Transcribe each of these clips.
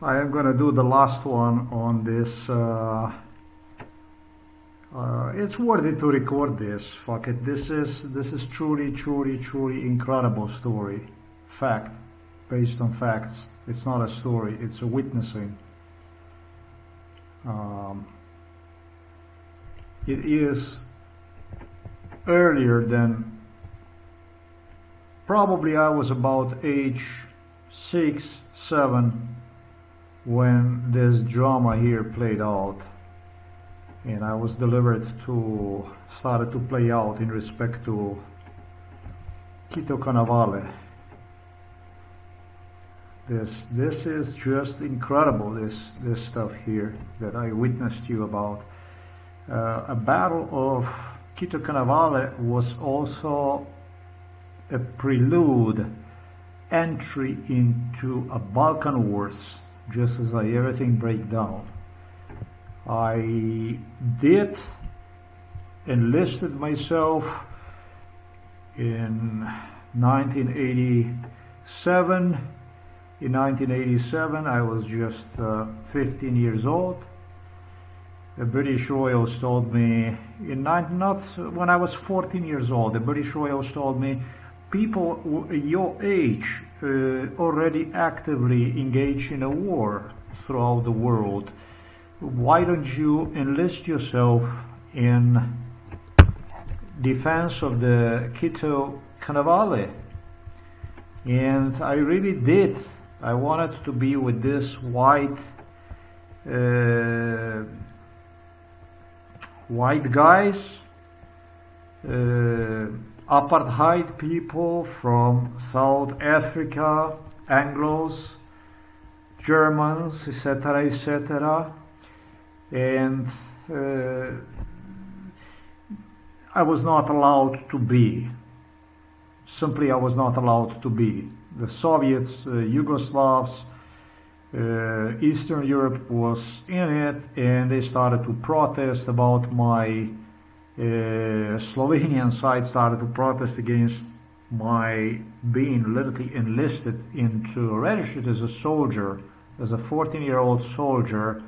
I am gonna do the last one on this. It's worthy to record this. Fuck it. This is truly, truly, truly incredible story. Fact, based on facts. It's not a story. It's a witnessing. It is earlier than probably I was about age 6, 7 when this drama here played out, and I was started to play out in respect to Cuito Cuanavale. This is just incredible, this stuff here that I witnessed you about. A battle of Cuito Cuanavale was also a prelude entry into a Balkan Wars, just as everything break down. I did enlisted myself in 1987. In 1987, I was just 15 years old. The British Royals told me, when I was 14 years old, the British Royals told me, people your age already actively engage in a war throughout the world. Why don't you enlist yourself in defense of the Cuito Cuanavale? And I really did. I wanted to be with this white guys, apartheid people from South Africa, Anglos, Germans, etc., etc. And I was not allowed to be. Simply, I was not allowed to be. The Soviets, Yugoslavs, Eastern Europe was in it, and they started to protest about my Slovenian side started to protest against my being literally enlisted into, registered as a soldier, as a 14-year-old soldier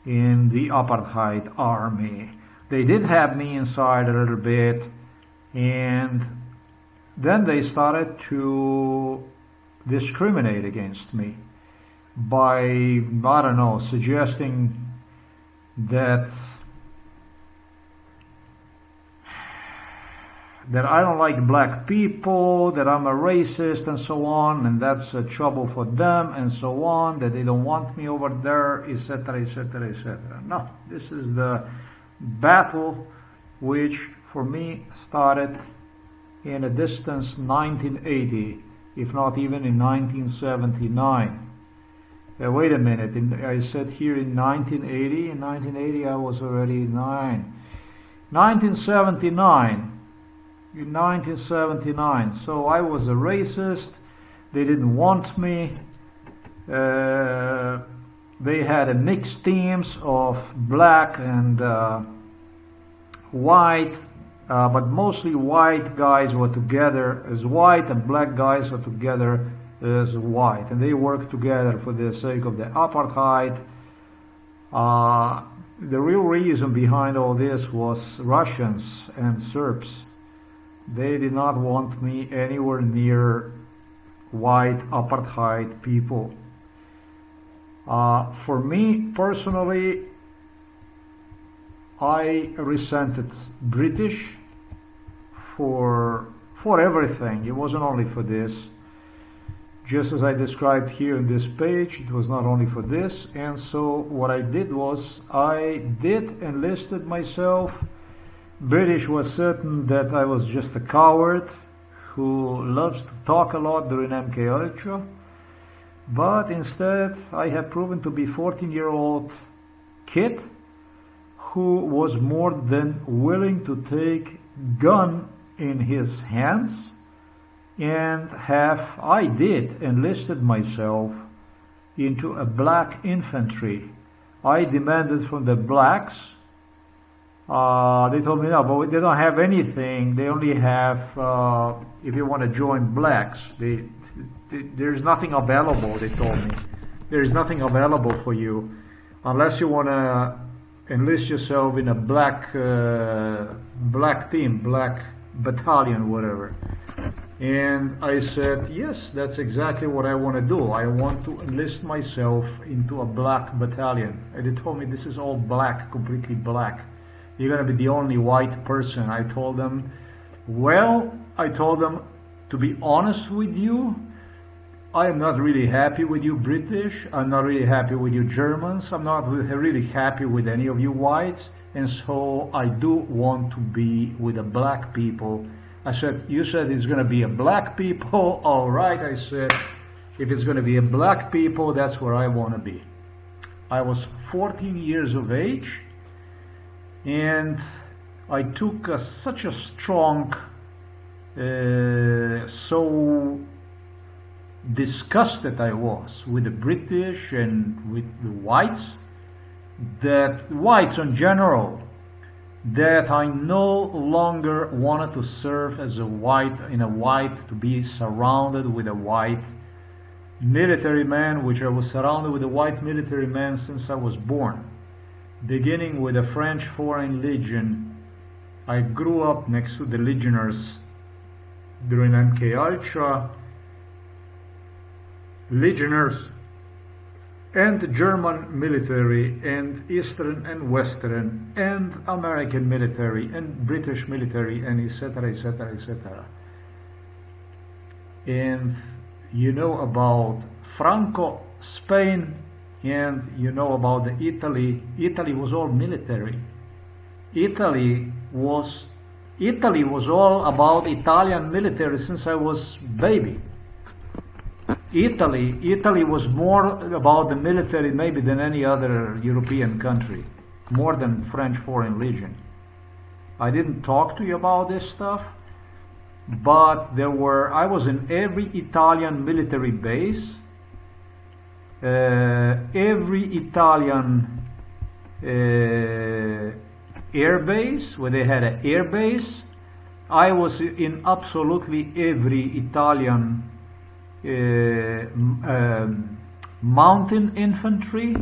in the apartheid army. They did have me inside a little bit, and then they started to discriminate against me by, I don't know, suggesting that I don't like black people, that I'm a racist and so on, and that's a trouble for them and so on, that they don't want me over there, etc., etc., etc. No, this is the battle which for me started in a distance 1980, if not even in 1979. Wait a minute, I said here in 1980. In 1980 I was already 9. 1979. In 1979. So I was a racist. They didn't want me. They had a mixed teams of black and white. But mostly white guys were together as white and black guys were together as white, and they worked together for the sake of the apartheid. The real reason behind all this was Russians and Serbs. They did not want me anywhere near white apartheid people. For me personally, I resented British for everything. It wasn't only for this. Just as I described here in this page, it was not only for this. And so what I did was I did enlisted myself. British was certain that I was just a coward who loves to talk a lot during MK Ultra. But instead, I have proven to be 14-year-old kid who was more than willing to take gun in his hands, and I did enlisted myself into a black infantry. I demanded from the blacks. They told me, no, but they don't have anything. They only have, if you want to join blacks, there's nothing available, they told me. there is nothing available for you unless you want to enlist yourself in a black team, black battalion, whatever. And I said, yes, that's exactly what I want to do. I want to enlist myself into a black battalion. And they told me, this is all black, completely black. You're going to be the only white person. I told them, to be honest with you, I am not really happy with you British. I'm not really happy with you Germans. I'm not really happy with any of you whites. And so I do want to be with the black people. I said, you said it's going to be a black people. All right, I said, if it's going to be a black people, that's where I want to be. I was 14 years of age, and I took such a strong, so disgusted I was with the British and with the whites, that whites in general, that I no longer wanted to serve as a white, to be surrounded with a white military man, which I was surrounded with a white military man since I was born. Beginning with the French Foreign Legion, I grew up next to the Legionnaires during MK Ultra, Legionnaires, and German military, and Eastern and Western, and American military, and British military, and etc., etc., etc. And you know about Franco, Spain, and you know about the Italy. Italy was all military. Italy was all about Italian military since I was baby. Italy was more about the military maybe than any other European country, more than French Foreign Legion. I didn't talk to you about this stuff, but I was in every Italian military base, every Italian air base, where they had an air base. I was in absolutely every Italian mountain infantry,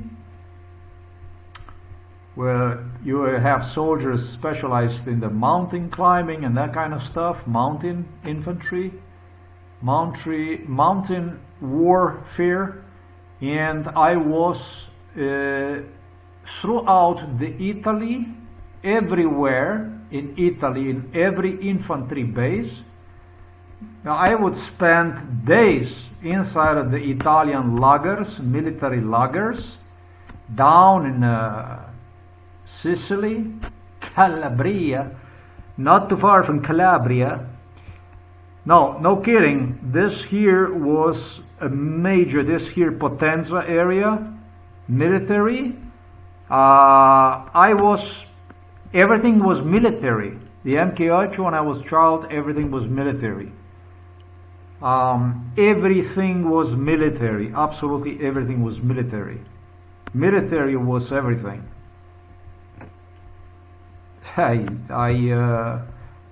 where you have soldiers specialized in the mountain climbing and that kind of stuff, mountain infantry, mountain warfare. And I was throughout the Italy, everywhere in Italy, in every infantry base. Now, I would spend days inside of the Italian lagers, military lagers, down in Sicily, Calabria, not too far from Calabria. No kidding. This here was a major, Potenza area, military. Everything was military. The MK Ultra, when I was a child, everything was military. Everything was military. Absolutely everything was military. Military was everything.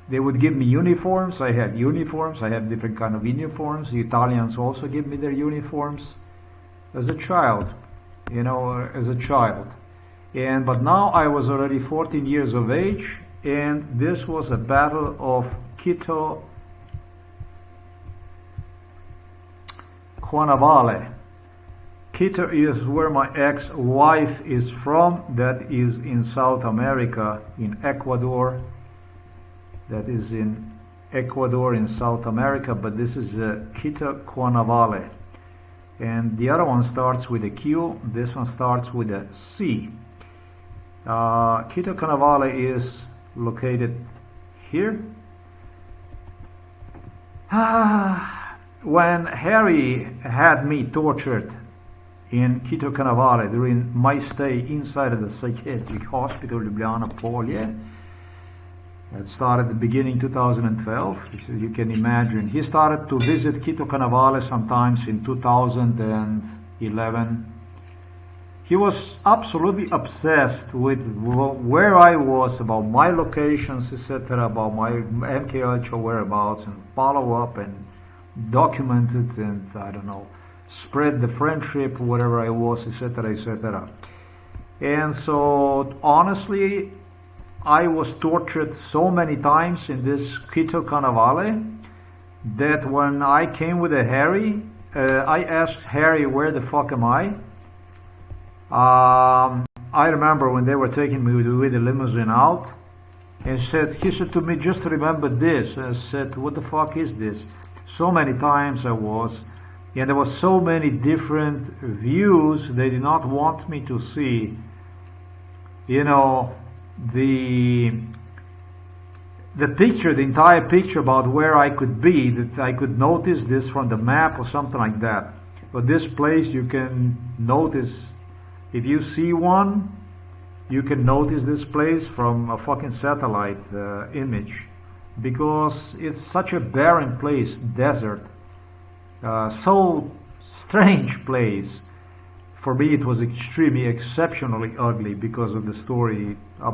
They would give me uniforms. I had uniforms. I had different kind of uniforms. The Italians also give me their uniforms as a child, but now I was already 14 years of age, and this was a battle of Cuito Cuanavale. Quito is where my ex-wife is from. That is in South America, in Ecuador. That is in Ecuador in South America, but this is Cuito Cuanavale. And the other one starts with a Q, this one starts with a C. Cuito Cuanavale is located here. When Harry had me tortured in Cuito Cuanavale during my stay inside of the psychiatric hospital Ljubljana Polje, that started at the beginning 2012, so you can imagine. He started to visit Cuito Cuanavale sometimes in 2011. He was absolutely obsessed with where I was, about my locations, etc., about my MK Ultra whereabouts, and follow up and document it, and I don't know, spread the friendship, whatever I was, etc., etc. And so, honestly, I was tortured so many times in this Cuito Cuanavale that when I came with a Harry, I asked Harry, where the fuck am I? I remember when they were taking me with the limousine out, and he said to me, just remember this. And I said, what the fuck is this? So many times I was, and there was so many different views they did not want me to see. You know, the picture, the entire picture about where I could be, that I could notice this from the map or something like that. But this place you can notice, if you see one, you can notice this place from a fucking satellite image, because it's such a barren place, desert, so strange place. For me, it was extremely, exceptionally ugly because of the story I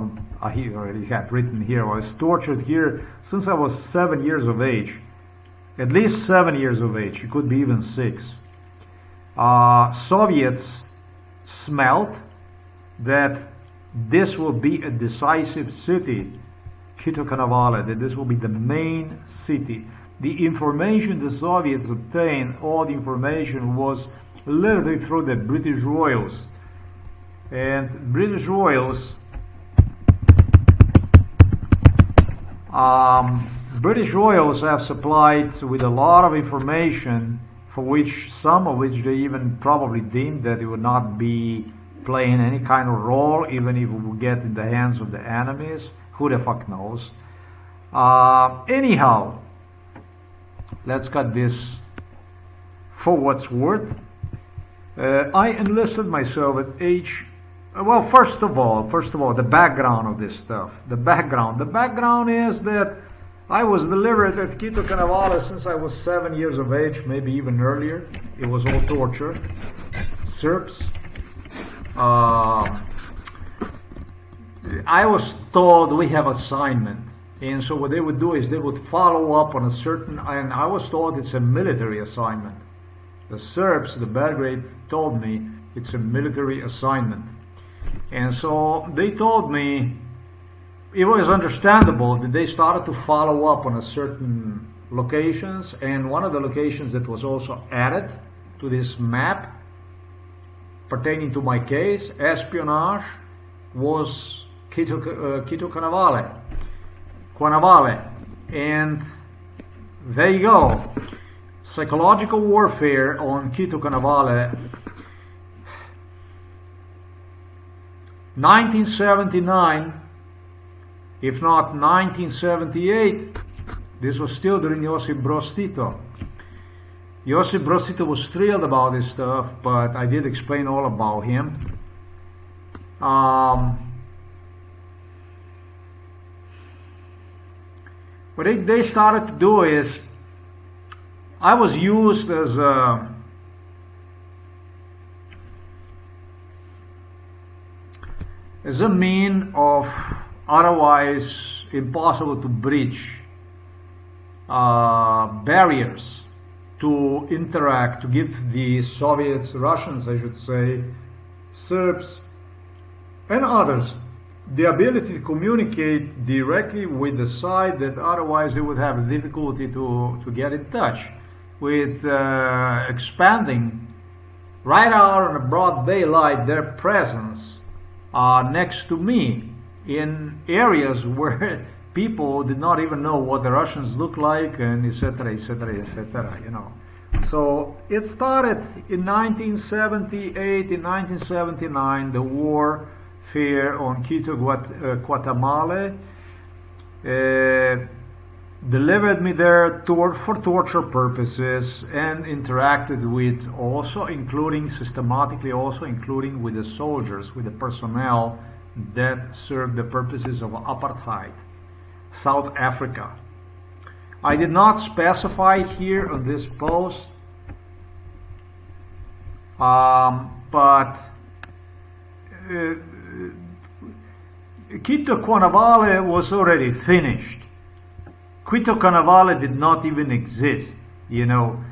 already had written here. I was tortured here since I was 7 years of age, at least 7 years of age. It could be even 6. Soviets smelt that this will be a decisive city, Cuito Cuanavale, that this will be the main city. The information the Soviets obtained, all the information was literally through the British Royals. And British Royals, have supplied with a lot of information, for which some of which they even probably deemed that it would not be playing any kind of role, even if it would get in the hands of the enemies. Who the fuck knows? Anyhow, let's cut this for what's worth. I enlisted myself at age, well, first of all, the background of this stuff. The background is that I was delivered at Cuito Cuanavale since I was 7 years of age, maybe even earlier. It was all torture. Serbs. I was told we have assignment, and so what they would do is they would follow up on a certain, and I was told it's a military assignment. The Serbs, the Belgrade, told me it's a military assignment. And so they told me, it was understandable that they started to follow up on a certain locations, and one of the locations that was also added to this map pertaining to my case, espionage, was Cuito Cuanavale. And there you go. Psychological warfare on Cuito Cuanavale. 1979, if not 1978, this was still during Josip Broz Tito. Josip Broz Tito was thrilled about this stuff, but I did explain all about him. What they started to do is, I was used as a mean of otherwise impossible to breach barriers to interact, to give the Soviets, Russians I should say, Serbs and others the ability to communicate directly with the side that otherwise they would have difficulty to get in touch with, expanding right out in the broad daylight their presence next to me in areas where people did not even know what the Russians look like, and etc., etc., etc., you know. So it started in 1978, in 1979, the warfare on Cuito Cuanavale delivered me there for torture purposes, and interacted with also, systematically including with the soldiers, with the personnel that served the purposes of apartheid, South Africa. I did not specify here on this post, but Cuito Cuanavale was already finished. Cuito Cuanavale did not even exist, you know.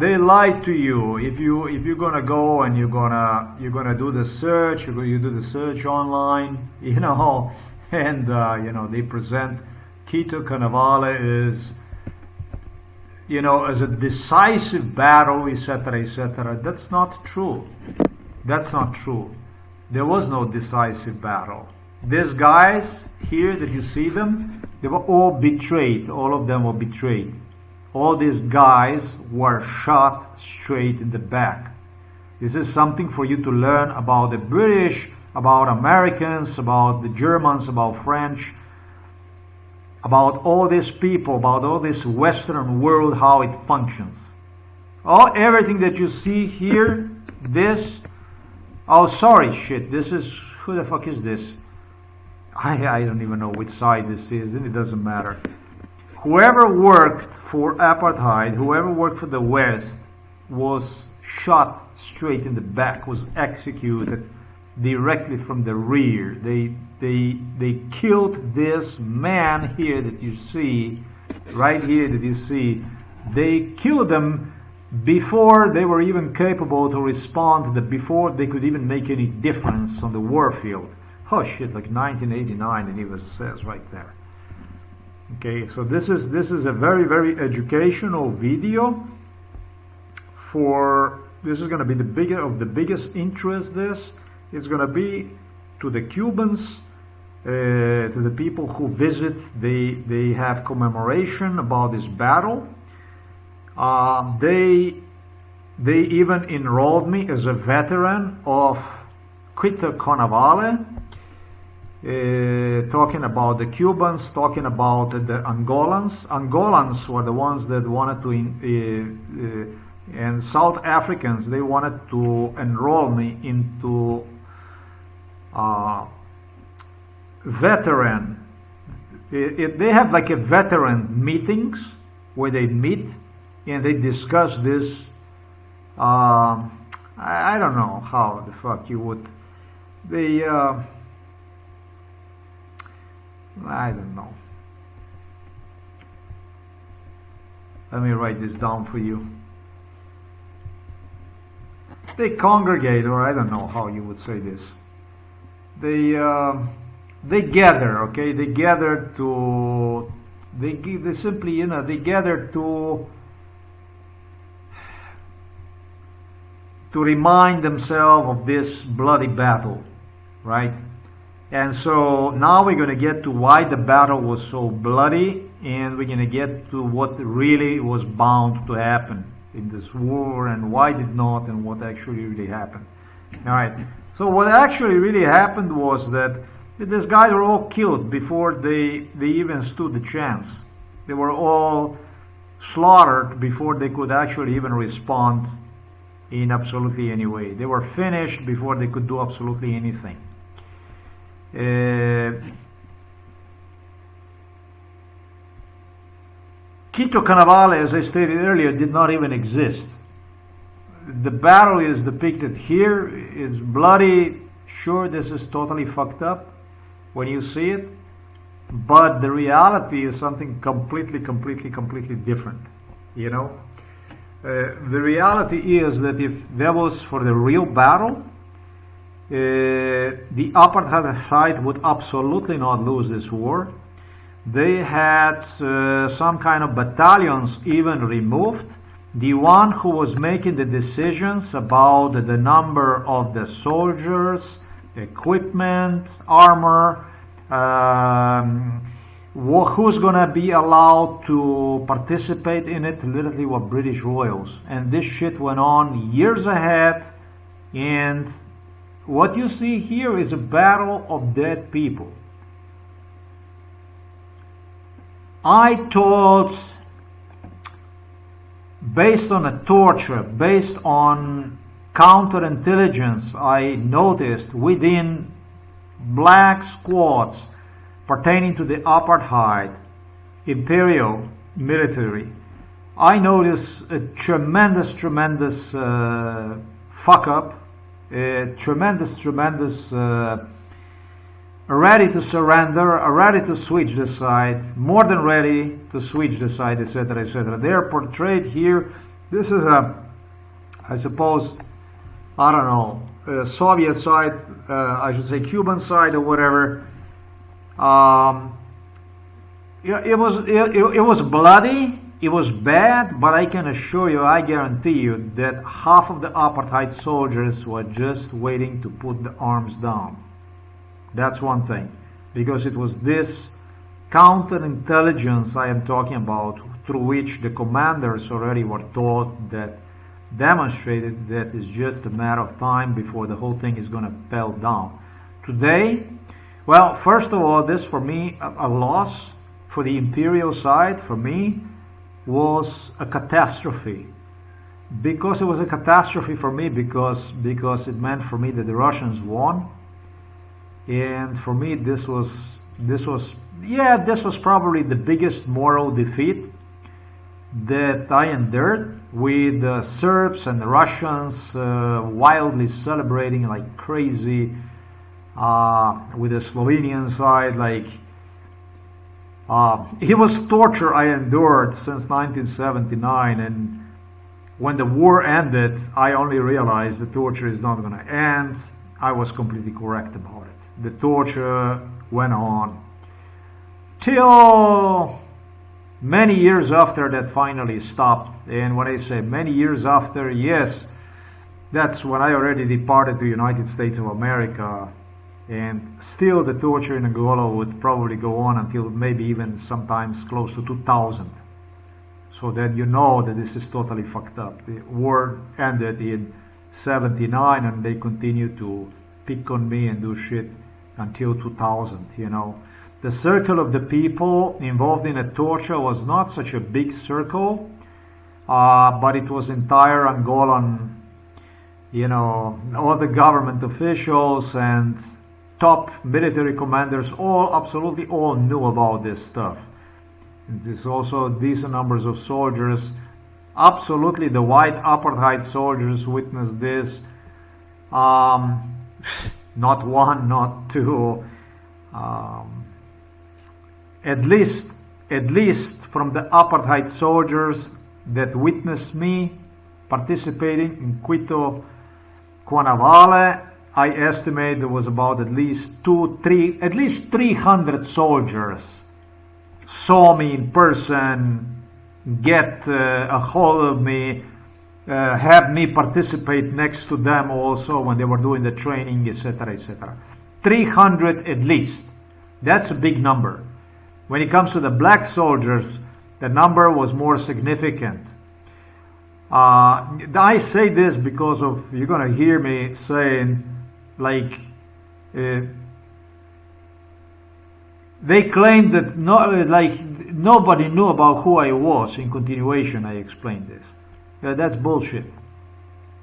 They lied to you. If you're gonna go and you're gonna do the search, you do the search online, you know, and you know, they present Cuito Cuanavale as, you know, as a decisive battle, etc., etc. That's not true. That's not true. There was no decisive battle. These guys here that you see them, they were all betrayed. All of them were betrayed. All these guys were shot straight in the back. This is something for you to learn about the British, about Americans, about the Germans, about French, about all these people, about all this Western world, how it functions. Everything that you see here, this, oh sorry, shit, this is, who the fuck is this? I don't even know which side this is, and it doesn't matter. Whoever worked for apartheid, whoever worked for the West, was shot straight in the back, was executed directly from the rear. They killed this man here that you see, right here that you see. They killed them before they were even capable to respond, before they could even make any difference on the war field. Oh shit, like 1989, and it says right there. Okay, so this is a very, very educational video. This is going to be of the biggest interest. This is going to be to the Cubans, to the people who visit. They have commemoration about this battle. They even enrolled me as a veteran of Cuito Cuanavale. Talking about the Cubans, talking about the Angolans. Angolans were the ones that wanted to, and South Africans, they wanted to enroll me into veteran. They have like a veteran meetings where they meet and they discuss this. I don't know how the fuck you would. I don't know. Let me write this down for you. They congregate, or I don't know how you would say this. They gather, okay? They gather to. They simply, you know, they gather to remind themselves of this bloody battle, right? And so now we're going to get to why the battle was so bloody, and we're going to get to what really was bound to happen in this war, and why did not, and what actually really happened. All right. So what actually really happened was that these guys were all killed before they even stood the chance. They were all slaughtered before they could actually even respond in absolutely any way. They were finished before they could do absolutely anything. Cuito Cuanavale, as I stated earlier, did not even exist. The battle is depicted here, is bloody. Sure, this is totally fucked up when you see it, but the reality is something completely different, you know. The reality is that if that was for the real battle, the apartheid side would absolutely not lose this war. They had some kind of battalions even removed. The one who was making the decisions about the number of the soldiers, equipment, armor, who's going to be allowed to participate in it, literally were British royals. And this shit went on years ahead, and what you see here is a battle of dead people. I thought, based on a torture, based on counterintelligence, I noticed within black squads pertaining to the apartheid imperial military, I noticed a tremendous fuck up, tremendous ready to surrender, ready to switch the side, more than ready to switch the side, etc., etc. They are portrayed here This is I suppose, I don't know, Soviet side, I should say Cuban side or whatever. It was bloody, it was bad, but I can assure you, I guarantee you, that half of the apartheid soldiers were just waiting to put the arms down. That's one thing, because it was this counterintelligence I am talking about, through which the commanders already were taught, that demonstrated that it's just a matter of time before the whole thing is going to fall down. Today, well, first of all, this for me, a loss for the imperial side, for me, was a catastrophe. Because it was a catastrophe for me, because it meant for me that the Russians won. And for me, this was probably the biggest moral defeat that I endured, with the Serbs and the Russians wildly celebrating like crazy, with the Slovenian side, like it was torture I endured since 1979, and when the war ended, I only realized the torture is not going to end. I was completely correct about it. The torture went on till many years after that finally stopped. And when I say many years after, yes, that's when I already departed to the United States of America. And still the torture in Angola would probably go on until maybe even sometimes close to 2000. So that you know that this is totally fucked up. The war ended in 79 and they continued to pick on me and do shit until 2000, you know. The circle of the people involved in the torture was not such a big circle, but it was entire Angolan, you know, all the government officials and top military commanders, absolutely all knew about this stuff. There's also decent numbers of soldiers. Absolutely, the white apartheid soldiers witnessed this. Not one, not two. At least from the apartheid soldiers that witnessed me participating in Cuito Cuanavale, I estimate there was about at least 300 soldiers saw me in person, get a hold of me, had me participate next to them also when they were doing the training, etc., etc. 300 at least. That's a big number. When it comes to the black soldiers, the number was more significant. I say this because of, you're going to hear me saying, like, they claimed that nobody knew about who I was. In continuation, I explained this. That's bullshit.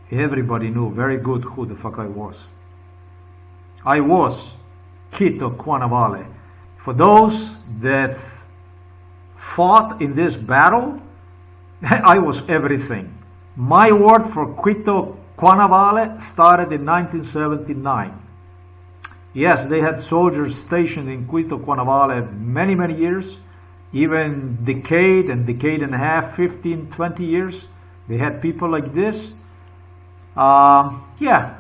Everybody knew very good who the fuck I was. I was Cuito Cuanavale. For those that fought in this battle, I was everything. My work for Cuito Cuanavale started in 1979. Yes, they had soldiers stationed in Cuito Cuanavale many, many years, even decade and a half, 15, 20 years. They had people like this. Yeah,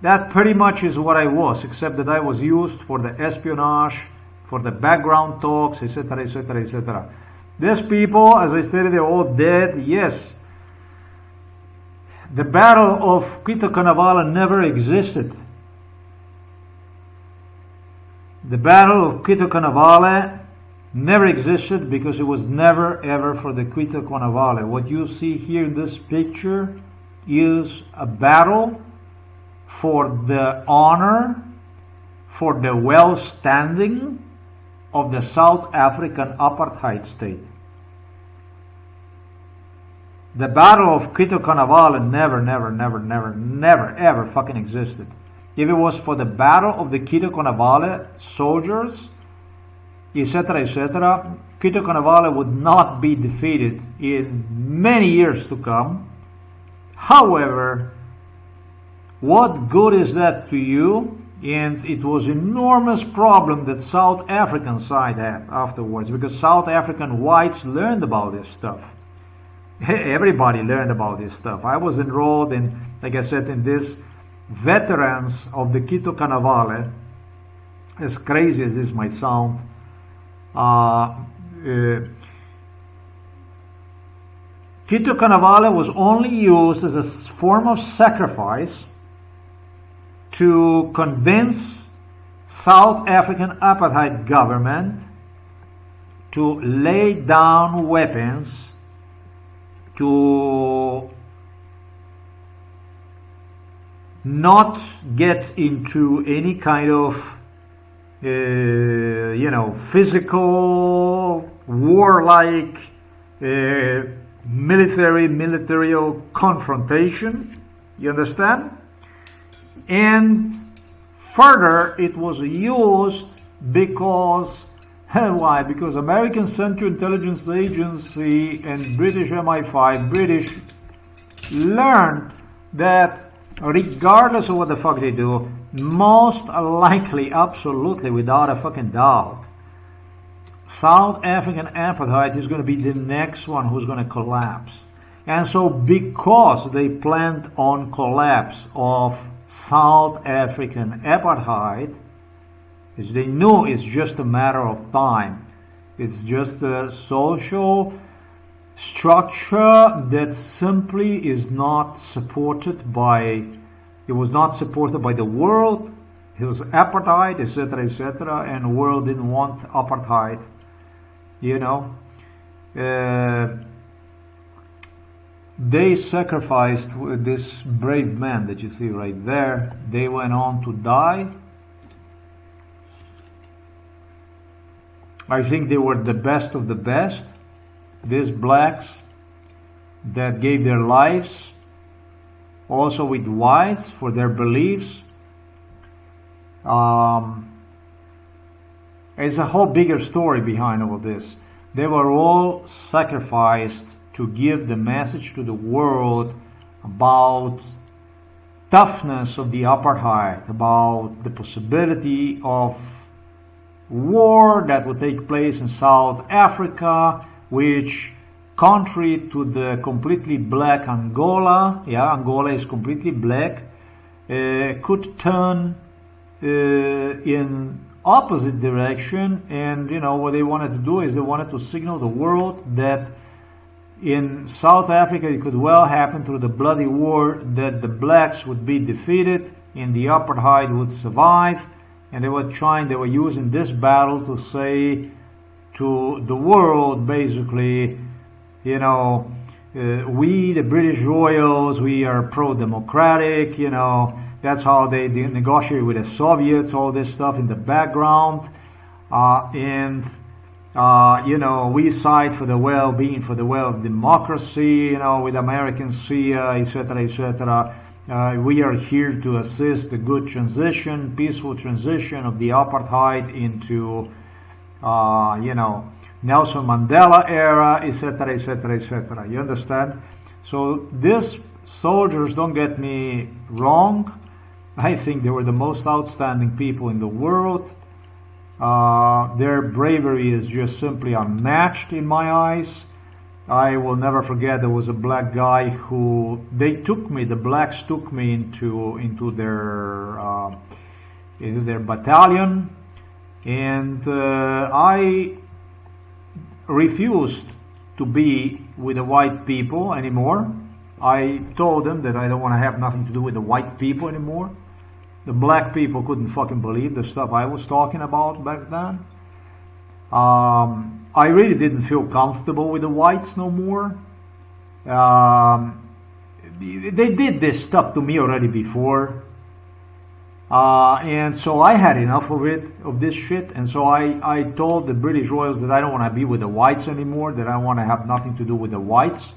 that pretty much is what I was, except that I was used for the espionage, for the background talks, etc., etc., etc. These people, as I stated, they're all dead. Yes, the Battle of Cuito Cuanavale never existed. The Battle of Cuito Cuanavale never existed because it was never ever for the Cuito Cuanavale. What you see here in this picture is a battle for the honor, for the well-standing of the South African apartheid state. The Battle of Cuito Cuanavale never ever fucking existed. If it was for the Battle of the Cuito Cuanavale soldiers, etc., etc., Cuito Cuanavale would not be defeated in many years to come. However, what good is that to you? And it was an enormous problem that South African side had afterwards, because South African whites learned about this stuff. Everybody learned about this stuff. I was enrolled in, like I said, in this veterans of the Cuito Cuanavale. As crazy as this might sound, Cuito Cuanavale was only used as a form of sacrifice to convince South African apartheid government to lay down weapons to not get into any kind of physical, warlike, military confrontation. You understand? And further, it was used because, why? Because American Central Intelligence Agency and British MI5, British, learned that regardless of what the fuck they do, most likely, absolutely, without a fucking doubt, South African apartheid is going to be the next one who's going to collapse. And so because they planned on collapse of South African apartheid, as they knew it's just a matter of time. It's just a social structure that simply is not supported by, it was not supported by the world. It was apartheid, etc., and the world didn't want apartheid, they sacrificed this brave man that you see right there. They went on to die. I think they were the best of the best. These blacks that gave their lives also with whites for their beliefs. There's a whole bigger story behind all this. They were all sacrificed to give the message to the world about toughness of the apartheid, about the possibility of war that would take place in South Africa, which, contrary to the completely black Angola, Angola is completely black, could turn in opposite direction. And what they wanted to do is they wanted to signal the world that in South Africa it could well happen through the bloody war that the blacks would be defeated and the apartheid would survive. And they were using this battle to say to the world, basically, we, the British Royals, we are pro-democratic, that's how they negotiate with the Soviets, all this stuff in the background. We side for the well-being, for the well of democracy, with Americans, etc., etc. We are here to assist the good transition, peaceful transition of the apartheid into, Nelson Mandela era, etc., etc., etc. You understand? So these soldiers, don't get me wrong, I think they were the most outstanding people in the world. Their bravery is just simply unmatched in my eyes. I will never forget there was a black guy who the blacks took me into their battalion, and I refused to be with the white people anymore. I told them that I don't want to have nothing to do with the white people anymore. The black people couldn't fucking believe the stuff I was talking about back then. I really didn't feel comfortable with the whites no more. They did this stuff to me already before. And so I had enough of this shit. And so I told the British Royals that I don't want to be with the whites anymore, that I want to have nothing to do with the whites,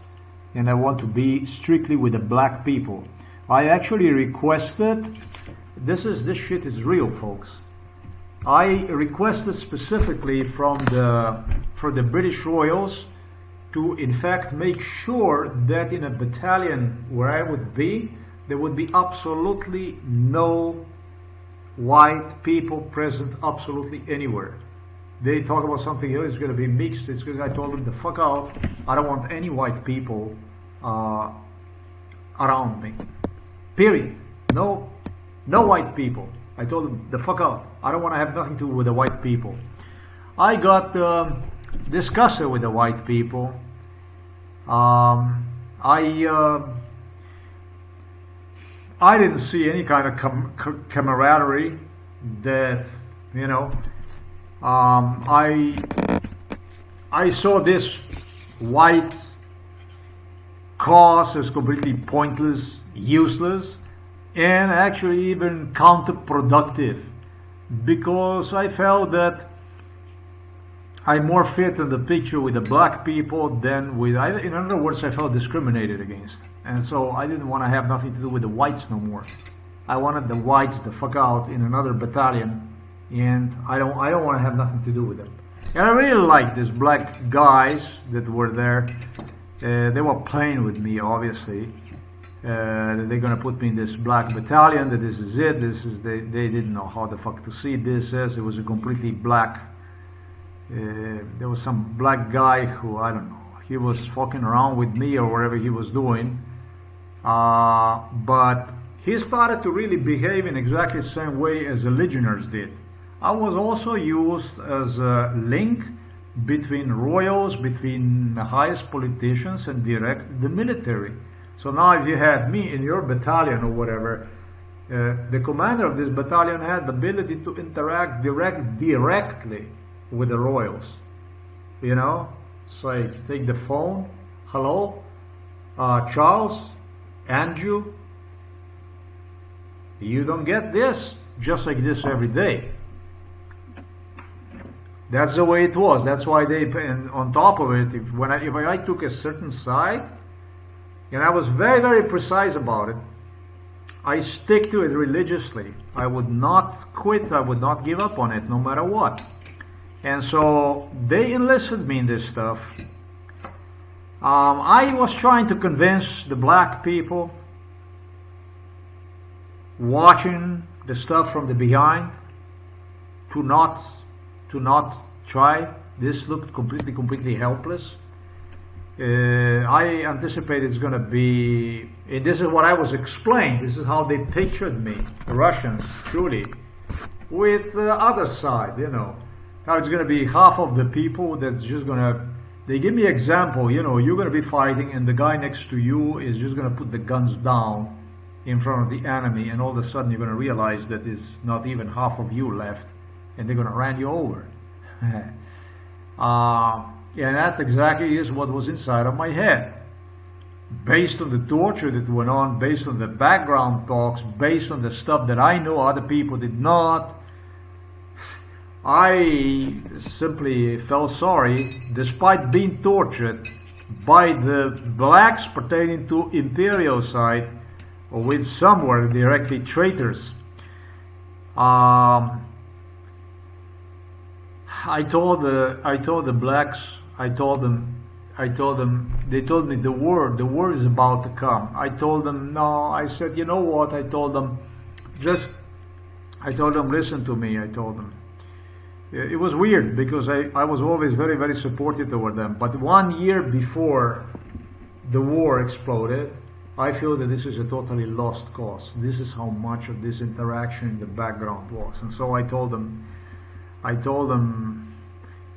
and I want to be strictly with the black people. I actually requested, this shit is real, folks. I requested specifically for the British Royals to in fact make sure that in a battalion where I would be, there would be absolutely no white people present absolutely anywhere. they talk about something else, it's going to be mixed. It's because I told them to fuck out. I don't want any white people around me. Period. No white people. I told them the fuck out. I don't want to have nothing to do with the white people. I got disgusted with the white people. I didn't see any kind of camaraderie that, you know, I saw this white cause as completely pointless, useless, and actually even counterproductive, because I felt that I more fit in the picture with the black people than with, in other words, I felt discriminated against. And so I didn't want to have nothing to do with the whites no more. I wanted the whites to fuck out in another battalion, and I don't want to have nothing to do with them. And I really liked these black guys that were there. They were playing with me, obviously. They're gonna put me in this black battalion. That this is it. They didn't know how the fuck to see this as. It was a completely black. There was some black guy who, I don't know, he was fucking around with me or whatever he was doing. But he started to really behave in exactly the same way as the legionnaires did. I was also used as a link between royals, between the highest politicians, and the military. So now if you had me in your battalion or whatever, the commander of this battalion had the ability to interact directly with the royals. You know, it's like, take the phone, hello, Charles, Andrew, you don't get this just like this every day. That's the way it was. That's why they, and on top of it, if I took a certain side, and I was very, very precise about it, I stick to it religiously. I would not quit. I would not give up on it, no matter what. And so they enlisted me in this stuff. I was trying to convince the black people, watching the stuff from the behind, to not try. This looked completely helpless. I anticipated it's going to be, and this is what I was explained, this is how they pictured me, the Russians, truly, with the other side, you know, how it's going to be half of the people that's just going to, they give me example, you know, you're going to be fighting and the guy next to you is just going to put the guns down in front of the enemy, and all of a sudden you're going to realize that there's not even half of you left and they're going to run you over. And that exactly is what was inside of my head. Based on the torture that went on, based on the background talks, based on the stuff that I know other people did not, I simply felt sorry, despite being tortured by the blacks pertaining to imperial side, or with some were directly traitors. I told the blacks, they told me the war is about to come. I told them, no, I said, you know what, I told them, listen to me, I told them. It was weird because I was always very, very supportive toward them. But 1 year before the war exploded, I feel that this is a totally lost cause. This is how much of this interaction in the background was. And so I told them,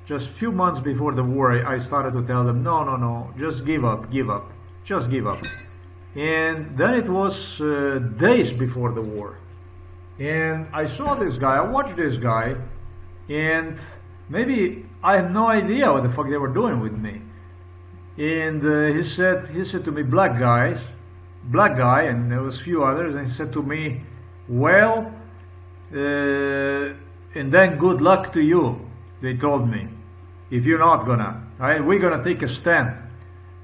just a few months before the war, I started to tell them, no, just give up, just give up. And then it was days before the war. And I saw this guy, I watched this guy, and maybe I had no idea what the fuck they were doing with me. And he said to me, black guy, and there was a few others, and he said to me, well, and then good luck to you, they told me, if you're not gonna, right, we're gonna take a stand.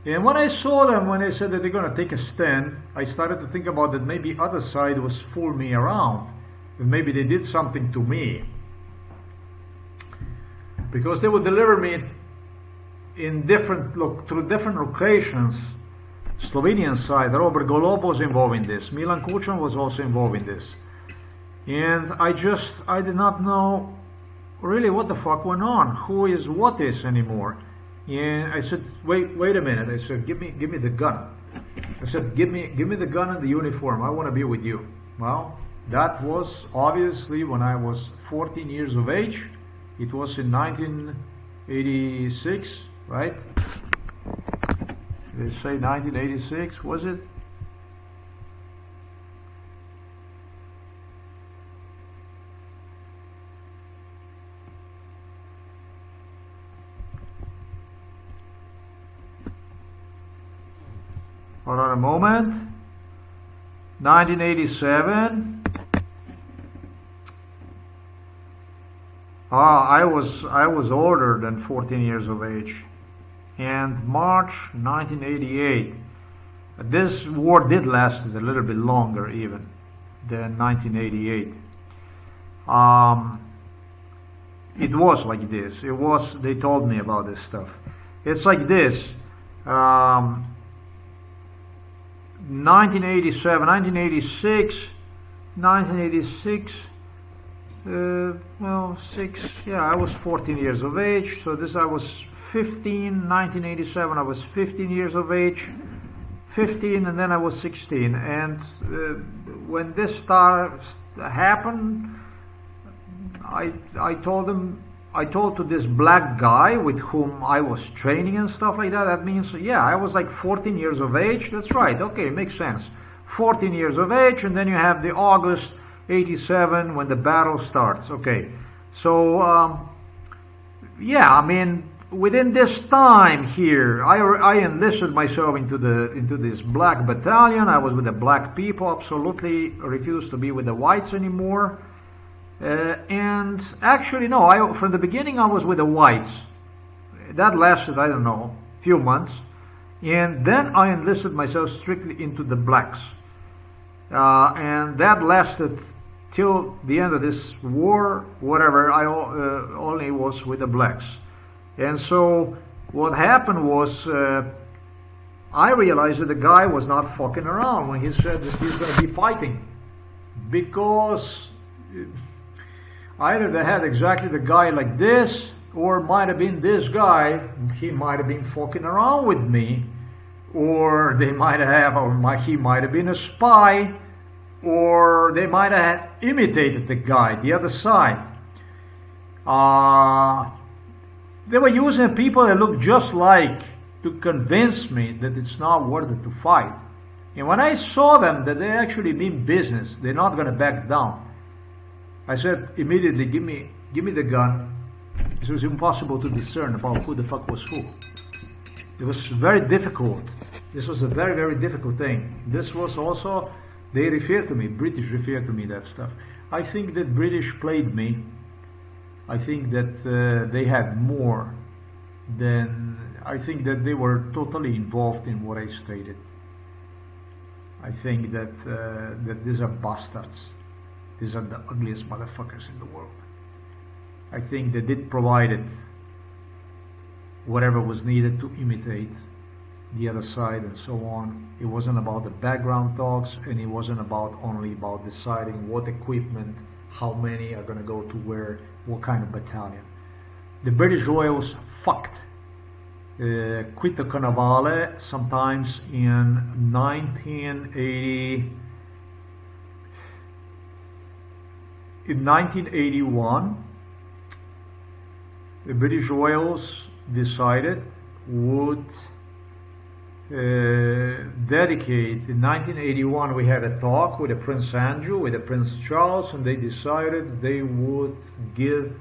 And when I saw them, when they said that they're gonna take a stand, I started to think about that maybe other side was fooling me around, that maybe they did something to me, because they would deliver me in through different locations. Slovenian side, Robert Golob was involved in this, Milan Kučan was also involved in this. And I did not know really, what the fuck went on? Who is what is anymore? And I said, wait a minute. I said, give me the gun. I said, give me the gun and the uniform. I want to be with you. Well, that was obviously when I was 14 years of age. It was in 1986, right? Did they say 1986, was it? Hold on a moment. 1987. I was older than 14 years of age. And March 1988. This war did last a little bit longer even than 1988. It was like this. They told me about this stuff. It's like this. 1987, 1986, I was 14 years of age, so I was 15, 1987, I was 15 years of age, 15, and then I was 16, and when this happened, I told to this black guy with whom I was training and stuff like that. That means, yeah, I was like 14 years of age. That's right. Okay, makes sense. 14 years of age, and then you have the August 87 when the battle starts. Okay, so yeah, I mean, within this time here, I enlisted myself into this black battalion. I was with the black people. Absolutely refused to be with the whites anymore. And actually, no, from the beginning I was with the whites. That lasted, I don't know, a few months. And then I enlisted myself strictly into the blacks. And that lasted till the end of this war, whatever, I only was with the blacks. And so what happened was, I realized that the guy was not fucking around when he said that he's going to be fighting. Because either they had exactly the guy like this, or might have been this guy. He might have been fucking around with me, or he might have been a spy, or they might have imitated the guy, the other side. They were using people that looked just like to convince me that it's not worth it to fight. And when I saw them that they actually mean business, they're not going to back down, I said immediately, give me the gun. It was impossible to discern about who the fuck was who. It was very difficult. This was a very, very difficult thing. This was also, they referred to me, British referred to me that stuff. I think that British played me. I think that they had more than, I think that they were totally involved in what I stated. I think that these are bastards. These are the ugliest motherfuckers in the world. I think they did provide whatever was needed to imitate the other side and so on. It wasn't about the background talks, and it wasn't only about deciding what equipment, how many are going to go to where, what kind of battalion. The British Royals fucked Cuito Cuanavale sometimes in 1980. In 1981, the British Royals decided would dedicate. In 1981, we had a talk with the Prince Andrew, with the Prince Charles, and they decided they would give.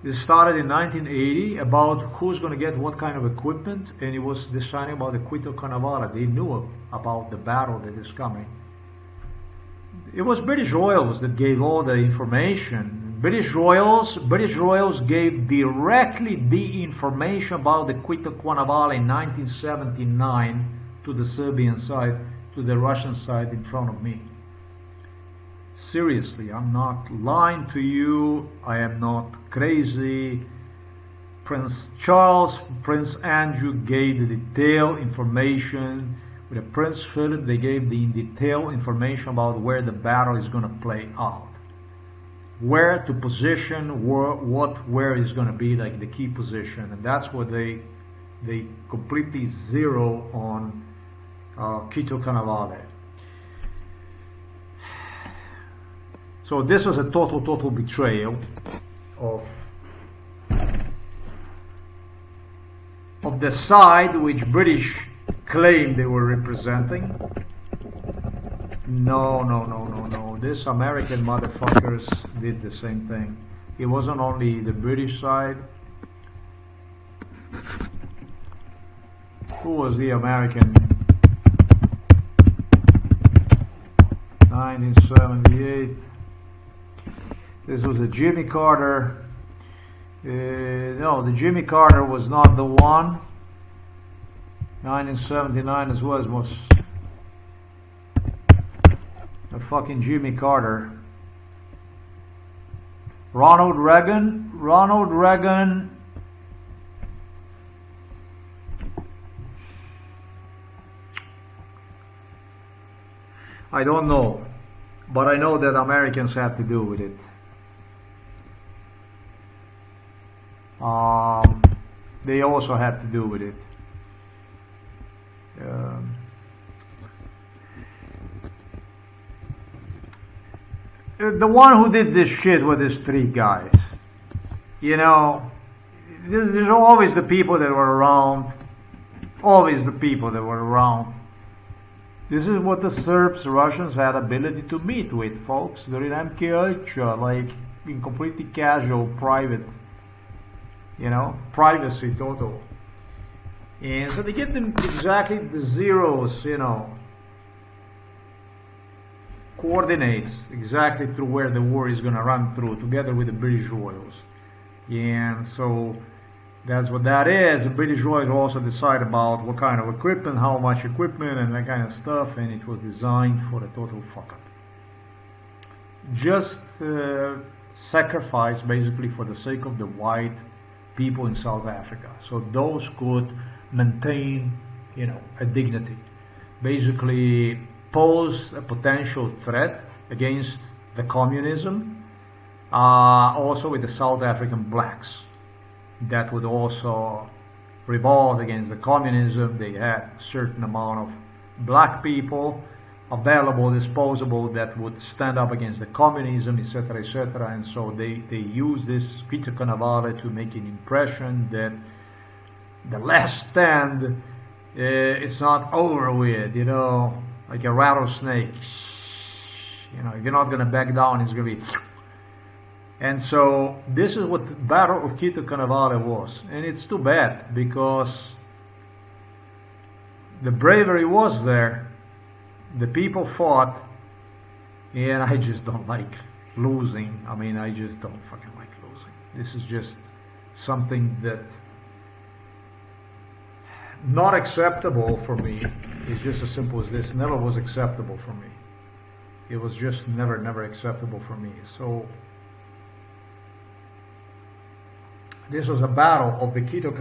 It started in 1980 about who's going to get what kind of equipment, and it was deciding about the Cuito Cuanavale. They knew about the battle that is coming. It was British Royals that gave all the information. British Royals gave directly the information about the Cuito Cuanavale in 1979 to the Serbian side, to the Russian side in front of me. Seriously, I'm not lying to you. I am not crazy. Prince Charles, Prince Andrew gave the detailed information. With the Prince Philip, they gave the detailed information about where the battle is going to play out. where to position where is going to be like the key position, and that's what they completely zero on Cuito Cuanavale. So this was a total betrayal of the side which British claimed they were representing. No. This American motherfuckers did the same thing. It wasn't only the British side. Who was the American? 1978. This was a Jimmy Carter. No, the Jimmy Carter was not the one. 1979 as well was a fucking Jimmy Carter. Ronald Reagan. I don't know, but I know that Americans had to do with it. They also had to do with it. The one who did this shit with these three guys, you know, there's always the people that were around. Always the people that were around. This is what the Serbs, Russians had ability to meet with, folks, during MKH, like in completely casual, private, you know, privacy total. And so they get them exactly the zeros, you know, coordinates exactly through where the war is going to run through, together with the British Royals. And so that's what that is. The British Royals also decide about what kind of equipment, how much equipment, and that kind of stuff, and it was designed for a total fuck-up. Just sacrifice, basically, for the sake of the white people in South Africa, so those could maintain, you know, a dignity. Basically, pose a potential threat against the communism, also with the South African blacks. That would also revolt against the communism. They had a certain amount of black people available, disposable, that would stand up against the communism, etc., etc. And so they use this Cuito Cuanavale to make an impression that the last stand, it's not over with, you know, like a rattlesnake. You know, if you're not going to back down, it's going to be... And so this is what the Battle of Cuito Cuanavale was. And it's too bad, because the bravery was there. The people fought, and I just don't like losing. I mean, I just don't fucking like losing. This is just something that not acceptable for me. It's just as simple as this. Never was acceptable for me. It was just never acceptable for me. So this was a battle of the Cuito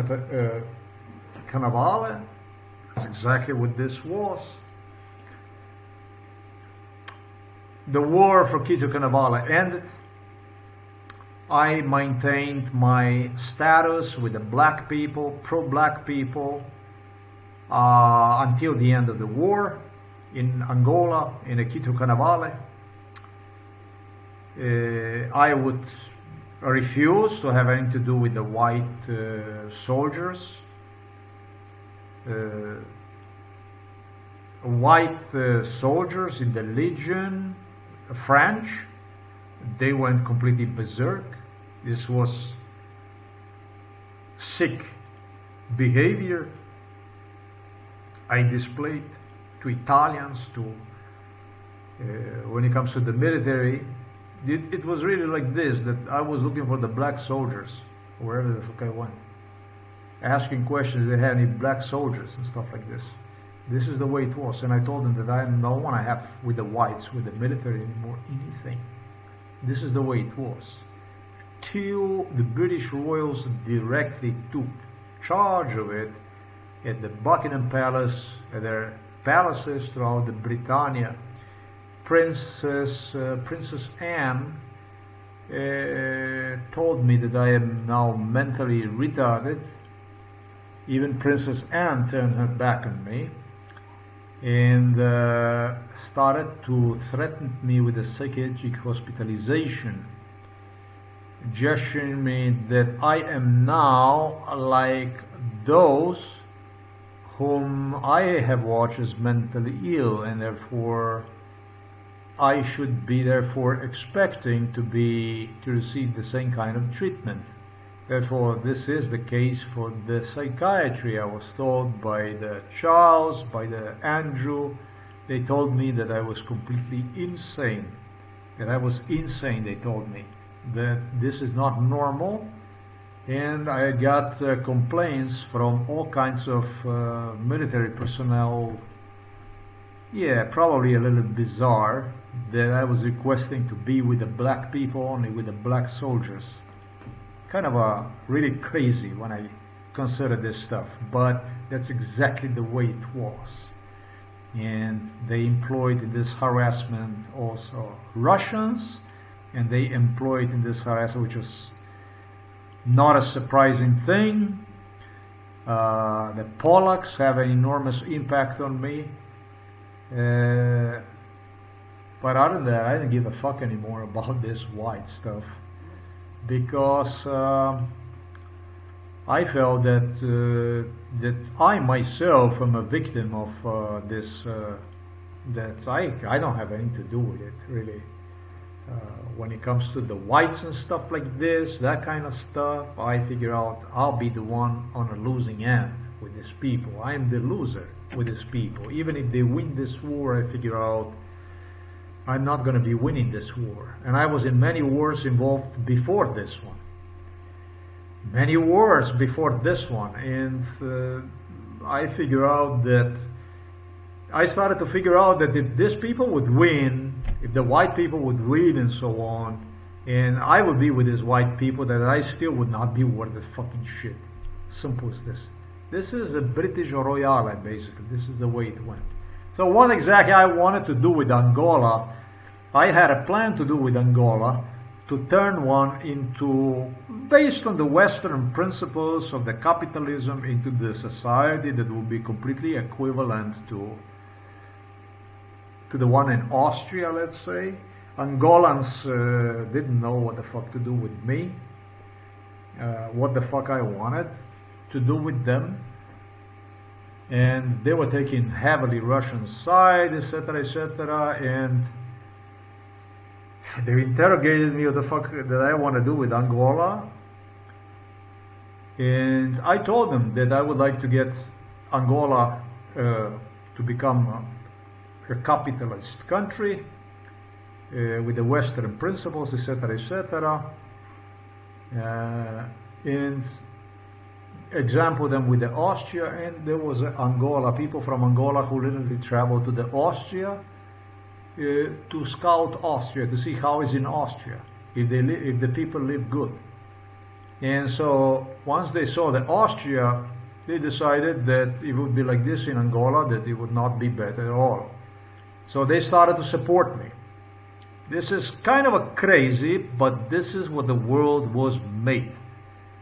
Cuanavale. That's exactly what this was. The war for Cuito Cuanavale ended. I maintained my status with the black people, pro-black people, until the end of the war in Angola, in the Cuito Cuanavale. I would refuse to have anything to do with the white soldiers. White soldiers in the Legion, French, they went completely berserk. This was sick behavior I displayed to Italians, to when it comes to the military. It was really like this, that I was looking for the black soldiers wherever the fuck I went, asking questions if they had any black soldiers and stuff like this. This is the way it was, and I told them that I don't want to have with the whites, with the military anymore, anything. This is the way it was. Till the British Royals directly took charge of it at the Buckingham Palace, at their palaces throughout the Britannia. Princess Anne told me that I am now mentally retarded. Even Princess Anne turned her back on me and started to threaten me with a psychiatric hospitalization, gesturing me that I am now like those whom I have watched as mentally ill, and therefore I should be therefore expecting to receive the same kind of treatment. Therefore, this is the case for the psychiatry. I was told by the Charles, by the Andrew, they told me that I was completely insane. That I was insane, they told me. That this is not normal. And I got complaints from all kinds of military personnel. Yeah, probably a little bizarre that I was requesting to be with the black people, only with the black soldiers. Kind of really crazy when I consider this stuff, but that's exactly the way it was. And they employed in this harassment also Russians, and they employed in this harassment, which was not a surprising thing. The Polacks have an enormous impact on me. But other than that, I didn't give a fuck anymore about this white stuff. Because I felt that I myself am a victim of this. That I don't have anything to do with it, really. When it comes to the whites and stuff like this, that kind of stuff, I figure out I'll be the one on a losing end with these people. I'm the loser with these people. Even if they win this war, I figure out I'm not going to be winning this war. And I was in many wars involved before this one. Many wars before this one. And I started to figure out that if these people would win, if the white people would win and so on, and I would be with these white people, that I still would not be worth the fucking shit. Simple as this. This is a British Royale, basically. This is the way it went. So what exactly I wanted to do with Angola, I had a plan to do with Angola, to turn one into, based on the Western principles of the capitalism, into the society that will be completely equivalent to the one in Austria, let's say. Angolans didn't know what the fuck to do with me, what the fuck I wanted to do with them. And they were taking heavily Russian side, etc., etc., and they interrogated me what the fuck that I want to do with Angola. And I told them that I would like to get Angola to become a capitalist country with the Western principles, etc., etc., and example them with the Austria. And there was Angola, people from Angola who literally traveled to the Austria to scout Austria, to see how is in Austria, if the people live good. And so once they saw the Austria, they decided that it would be like this in Angola, that it would not be better at all. So they started to support me. This is kind of a crazy, but this is what the world was made.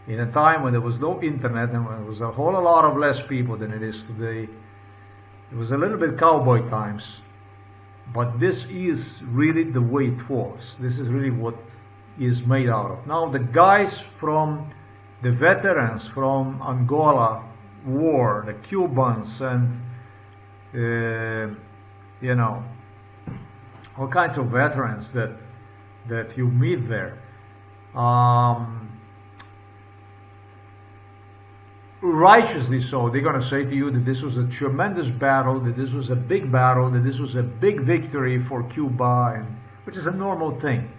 In a time when there was no internet and when there was a whole lot of less people than it is today, it was a little bit cowboy times. But this is really the way it was. This is really what is made out of. Now the guys from the veterans from Angola war, the Cubans and all kinds of veterans that you meet there. Righteously so, they're going to say to you that this was a tremendous battle, that this was a big battle, that this was a big victory for Cuba, which is a normal thing.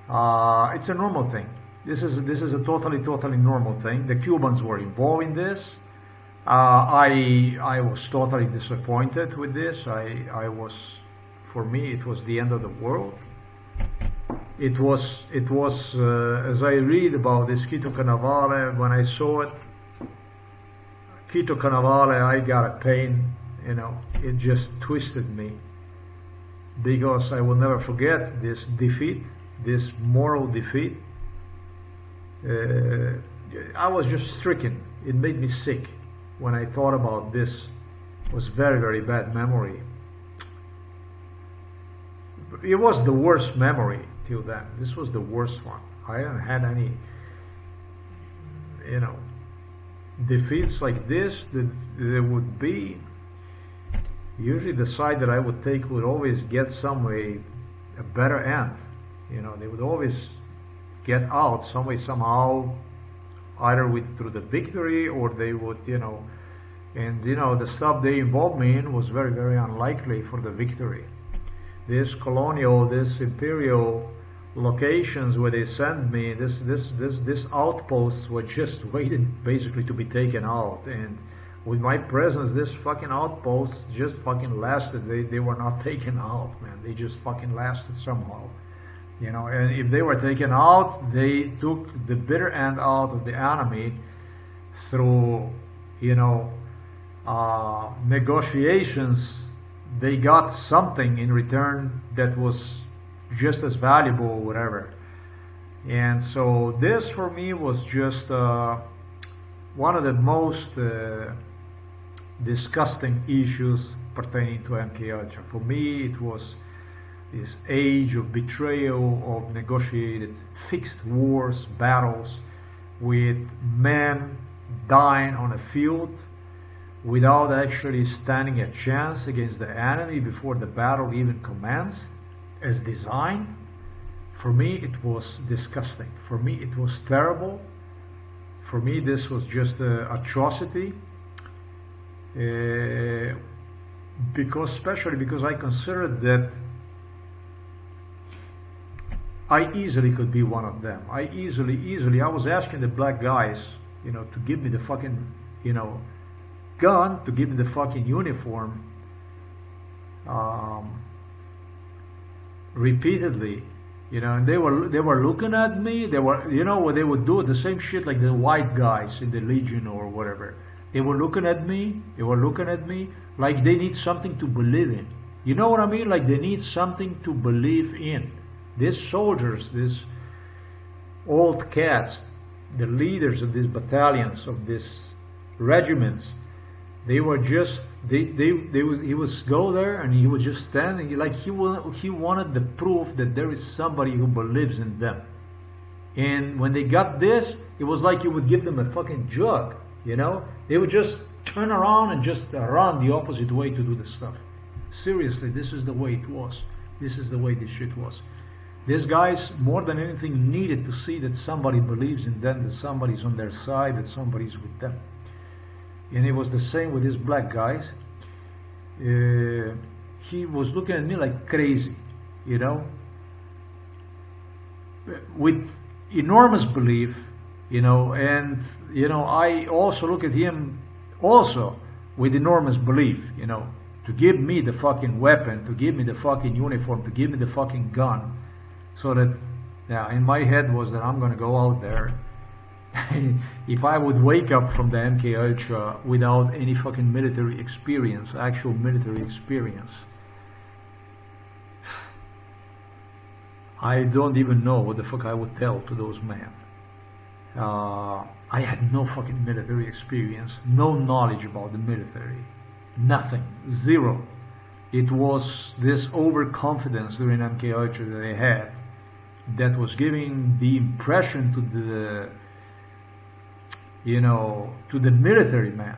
It's a normal thing. This is a totally normal thing. The Cubans were involved in this. I was totally disappointed with this. For me, it was the end of the world. It was as I read about this Cuito Cuanavale, when I saw it, Cuito Cuanavale, I got a pain, it just twisted me, because I will never forget this defeat, this moral defeat, I was just stricken. It made me sick when I thought about this. It was very, very bad memory. It was the worst memory till then. This was the worst one. I haven't had any, you know, defeats like this. That there would be, usually the side that I would take would always get some way a better end. You know, they would always get out some way, somehow, either through the victory, or they would, you know, and you know, the stuff they involved me in was very, very unlikely for the victory. This colonial, this imperial locations where they sent me, this outposts were just waiting basically to be taken out. And with my presence, this fucking outposts just fucking lasted. They were not taken out, man. They just fucking lasted somehow. You know, and if they were taken out, they took the bitter end out of the enemy through, you know, negotiations. They got something in return that was just as valuable or whatever. And so this for me was just one of the most disgusting issues pertaining to MK Ultra. For me, it was this age of betrayal, of negotiated fixed wars, battles, with men dying on a field without actually standing a chance against the enemy before the battle even commenced, as designed. For me, it was disgusting. For me, it was terrible. For me, this was just an atrocity. Especially because I considered that I easily could be one of them. I was asking the black guys, you know, to give me the fucking, you know, gun, to give me the fucking uniform, repeatedly, you know, and they were looking at me. They were, you know, what they would do, the same shit like the white guys in the Legion or whatever. They were looking at me. They were looking at me like they need something to believe in. You know what I mean? Like they need something to believe in. These soldiers, these old cats, the leaders of these battalions, of these regiments, they were just, he would go there and he was just standing, like he wanted the proof that there is somebody who believes in them. And when they got this, it was like you would give them a fucking jug, you know? They would just turn around and just run the opposite way to do the stuff. Seriously, this is the way it was. This is the way this shit was. These guys, more than anything, needed to see that somebody believes in them, that somebody's on their side, that somebody's with them. And it was the same with these black guys. He was looking at me like crazy, you know, with enormous belief, you know, and, you know, I also look at him also with enormous belief, you know, to give me the fucking weapon, to give me the fucking uniform, to give me the fucking gun. So that, yeah, in my head was that I'm going to go out there. If I would wake up from the MK Ultra without any fucking military experience, actual military experience, I don't even know what the fuck I would tell to those men. I had no fucking military experience, no knowledge about the military, nothing, zero. It was this overconfidence during MK Ultra that they had that was giving the impression to the, you know, to the military man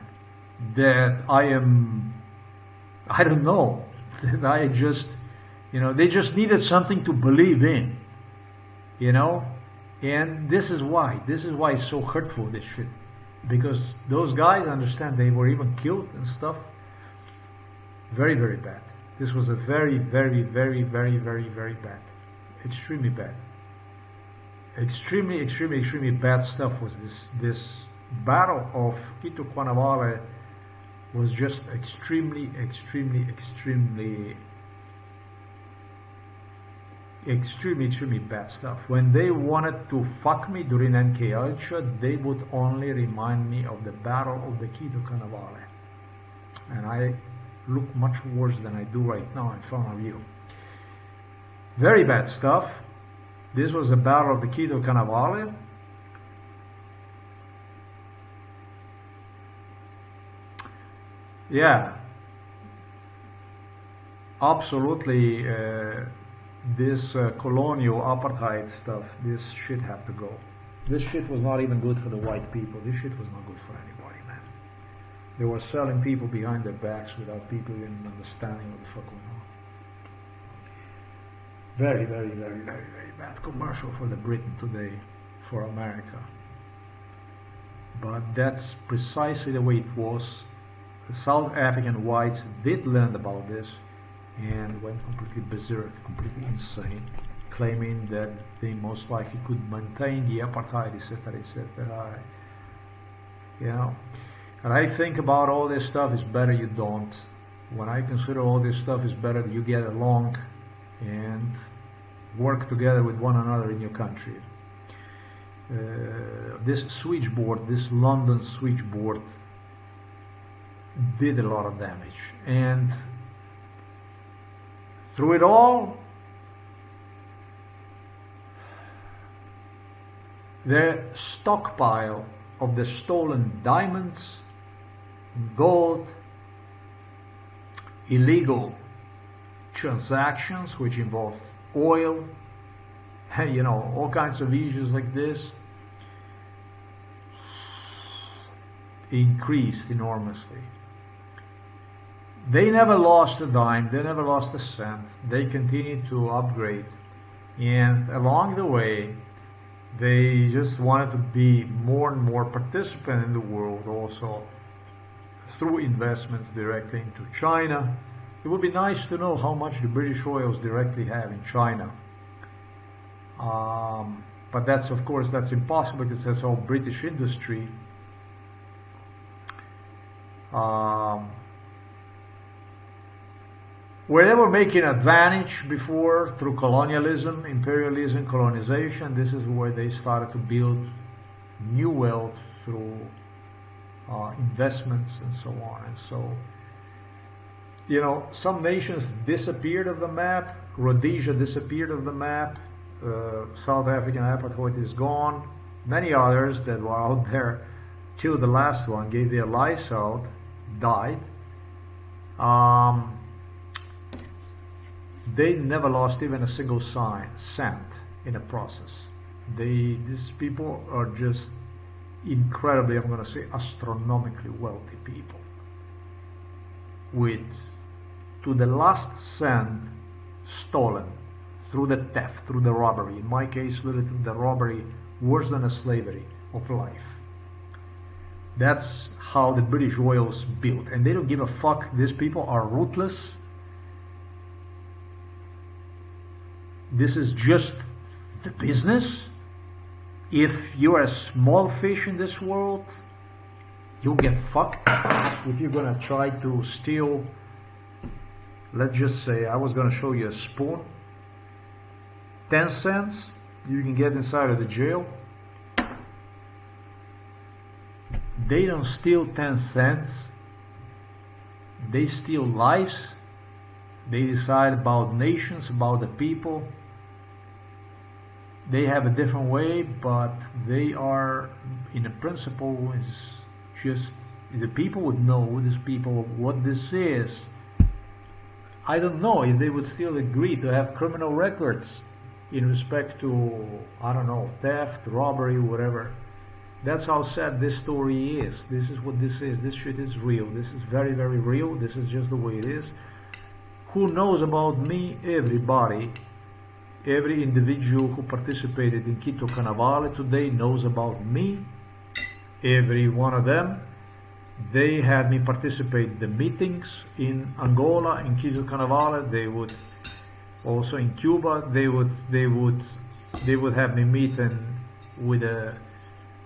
that I don't know, that I just, you know, they just needed something to believe in, you know, and this is why it's so hurtful, this shit, because those guys, understand, they were even killed and stuff. Very, very bad. This was a very, very, very, very, very, very bad. Extremely bad. Extremely, extremely, extremely bad stuff was this battle of Cuito Cuanavale was just extremely, extremely, extremely, extremely bad stuff. When they wanted to fuck me during MK Ultra, they would only remind me of the battle of the Cuito Cuanavale. And I look much worse than I do right now in front of you. Very bad stuff. This was the Battle of the Cuito Cuanavale. Yeah, absolutely. This colonial apartheid stuff, this shit had to go. This shit was not even good for the white people. This shit was not good for anybody, man. They were selling people behind their backs without people even understanding what the fuck went on. Very, very, very, very, very bad commercial for the Britain today, for America. But that's precisely the way it was. The South African whites did learn about this and went completely berserk, completely insane, claiming that they most likely could maintain the apartheid, etc., etc. You know, and I think about all this stuff, it's better you don't. When I consider all this stuff, it's better that you get along and work together with one another in your country. This switchboard, this London switchboard, did a lot of damage, and through it all, the stockpile of the stolen diamonds, gold, illegal transactions which involved oil, you know, all kinds of issues like this, increased enormously. They never lost a dime, they never lost a cent. They continued to upgrade, and along the way they just wanted to be more and more participant in the world, also through investments directly into China. It would be nice to know how much the British oils directly have in China. But that's, of course, that's impossible because that's all British industry. Where they were making advantage before through colonialism, imperialism, colonization, this is where they started to build new wealth through investments and so on. And so, you know, some nations disappeared of the map. Rhodesia disappeared of the map. South African apartheid is gone. Many others that were out there till the last one gave their lives out, died. They never lost even a single cent in the process. These people are just incredibly, I'm going to say, astronomically wealthy people, with to the last cent stolen through the theft, through the robbery. In my case, literally the robbery worse than a slavery of life. That's how the British oils built, and they don't give a fuck. These people are ruthless. This is just the business. If you're a small fish in this world, you'll get fucked. If you're gonna try to steal, let's just say, I was gonna show you a spoon, 10 cents, you can get inside of the jail. They don't steal 10 cents. They steal lives. They decide about nations, about the people. They have a different way, but they are, in a principle, is just, the people would know, these people, what this is. I don't know if they would still agree to have criminal records in respect to, I don't know, theft, robbery, whatever. That's how sad this story is. This is what this is. This shit is real. This is very, very real. This is just the way it is. Who knows about me? Everybody. Every individual who participated in Cuito Cuanavale today knows about me. Every one of them. They had me participate in the meetings in Angola, in Cuito Cuanavale. They would also in Cuba. They would have me meeting with